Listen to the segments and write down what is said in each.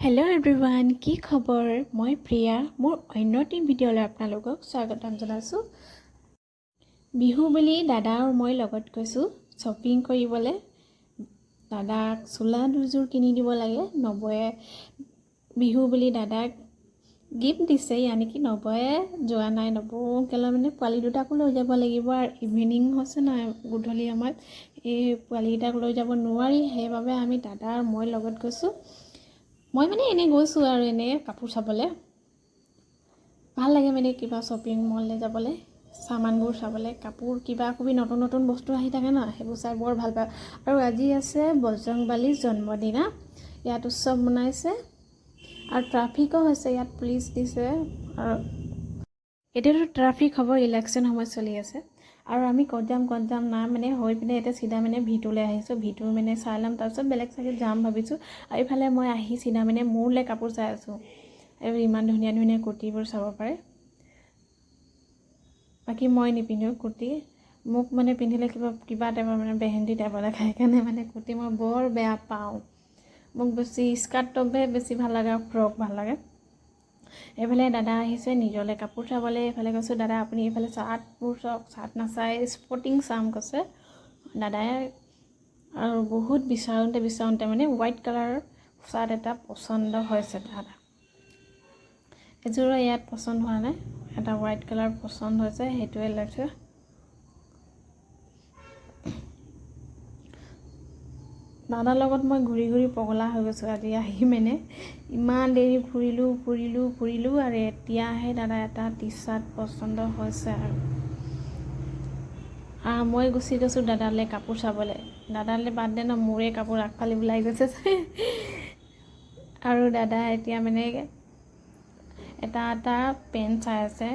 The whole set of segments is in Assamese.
হেল্ল' এভৰিৱান, কি খবৰ? মই প্ৰিয়া। মোৰ অন্য এটি ভিডিঅ'লৈ আপোনালোকক স্বাগতম জনাইছোঁ। বিহু বুলি দাদা আৰু মই লগত গৈছোঁ শ্বপিং কৰিবলৈ। দাদাক চোলা দুযোৰ কিনি দিব লাগে। নবয়ে বিহু বুলি দাদাক গিফ্ট দিছে, কি নবয়ে যোৱা নাই। নবৌকেলৈ মানে পোৱালি দুটাকো লৈ যাব লাগিব, আৰু ইভিনিং হৈছে নহয়, গধূলি সময়ত এই পোৱালিকেইটাক লৈ যাব নোৱাৰি। সেইবাবে আমি দাদা আৰু মই লগত গৈছোঁ। মই এনেই গৈছোঁ আৰু এনেই কাপোৰ চাবলৈ। ভাল লাগে কিবা শ্বপিং মললৈ যাবলৈ, সামানবোৰ চাবলৈ, কাপোৰ কিবা কিবি নতুন নতুন বস্তু আহি থাকে ন, সেইবোৰ চাই বৰ ভাল পাওঁ। আৰু আজি আছে বজৰংবলীৰ জন্মদিনা। ইয়াত উৎসৱ মনাইছে আৰু ট্ৰাফিকো হৈছে, ইয়াত পুলিচ দিছে। আৰু এতিয়াতো ট্ৰাফিক হ'ব, ইলেকশ্যন সময় চলি আছে। আৰু আমি ক'ত যাম নাই হৈ পিনে এতিয়া চিধা ভিটোলৈ আহিছোঁ। ভিটো চাই ল'ম, তাৰপিছত বেলেগ চাগে যাম ভাবিছোঁ। আৰু এইফালে মই আহি চিধা মোৰলৈ কাপোৰ চাই আছোঁ। এইবোৰ ইমান ধুনীয়া ধুনীয়া কুৰ্তিবোৰ চাব পাৰে। বাকী মই নিপিন্ধোঁ কুৰ্তি, মোক পিন্ধিলে কিবা টাইপৰ বেহেন্দি টাইপৰ লাগে। সেইকাৰণে কুৰ্তি মই বৰ বেয়া পাওঁ। মোক বেছি স্কাৰ্ট টপহে বেছি ভাল লাগে আৰু ফ্ৰক ভাল লাগে। এইফালে দাদা আহিছে নিজলৈ কাপোৰ চাবলৈ। এইফালে কৈছোঁ, দাদা আপুনি এইফালে চাৰ্টবোৰ চাওক। চাৰ্ট নাচাই স্পৰ্টিং চাম কৈছে দাদাই। আৰু বহুত বিচাৰোঁতে হোৱাইট কালাৰৰ চাৰ্ট এটা পচন্দ হৈছে দাদা। এযোৰো ইয়াত পচন্দ হোৱা নাই, এটা হোৱাইট কালাৰ পচন্দ হৈছে, সেইটোৱে লৈছে। দাদাৰ লগত মই ঘূৰি ঘূৰি পগলা হৈ গৈছোঁ। আজি আহি ইমান দেৰি ফুৰিলোঁ আৰু এতিয়াহে দাদা এটা টি চাৰ্ট পচন্দ হৈছে। আৰু মই গুচি গৈছোঁ দাদালৈ কাপোৰ চাবলৈ। দাদালৈ বাদ দে ন, মোৰে কাপোৰ আগফালে ওলাই গৈছে। আৰু দাদা এতিয়া এটা পেণ্ট চাই আছে,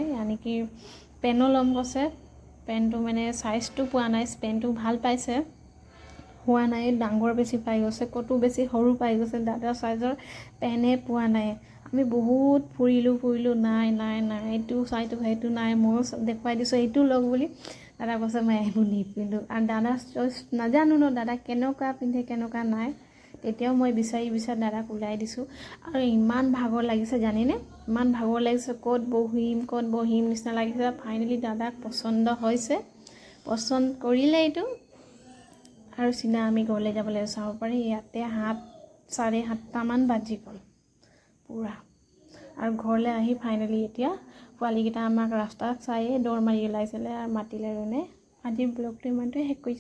কি পেনো ল'ম কৈছে। পেণ্টটো চাইজটো পোৱা নাই, পেণ্টটো ভাল পাইছে, হোৱা নাই, ডাঙৰ বেছি পাই গৈছে, ক'তো বেছি সৰু পাই গৈছে। দাদাৰ চাইজৰ পেনে পোৱা নাই। আমি বহুত ফুৰিলোঁ, নাই এইটো চাইটো সেইটো নাই। ময়ো দেখুৱাই দিছোঁ এইটো লওক বুলি। দাদা কৈছে মই এইবোৰ নিপিন্ধোঁ। আৰু দাদাৰ চইচ নাজানো ন, দাদা কেনেকুৱা পিন্ধে কেনেকুৱা নাই। তেতিয়াও মই বিচাৰি দাদাক ওলাই দিছোঁ। আৰু ইমান ভাগৰ লাগিছে জানেনে, ইমান ভাগৰ লাগিছে, ক'ত বহিম নিচিনা লাগিছে। ফাইনেলি দাদাক পচন্দ হৈছে, পচন্দ কৰিলে এইটো। আৰু চিধা আমি ঘৰলৈ যাবলৈ চাব পাৰি। ইয়াতে 7:30মান বাজি গ'ল পূৰা। আৰু ঘৰলৈ আহি ফাইনেলি এতিয়া পোৱালিকেইটা আমাক ৰাস্তাত চায়ে দৌৰ মাৰি ওলাইছিলে আৰু মাতিলে ৰুনে। আজিৰ ব্লগটো ইমানটোৱে শেষ কৰিছোঁ।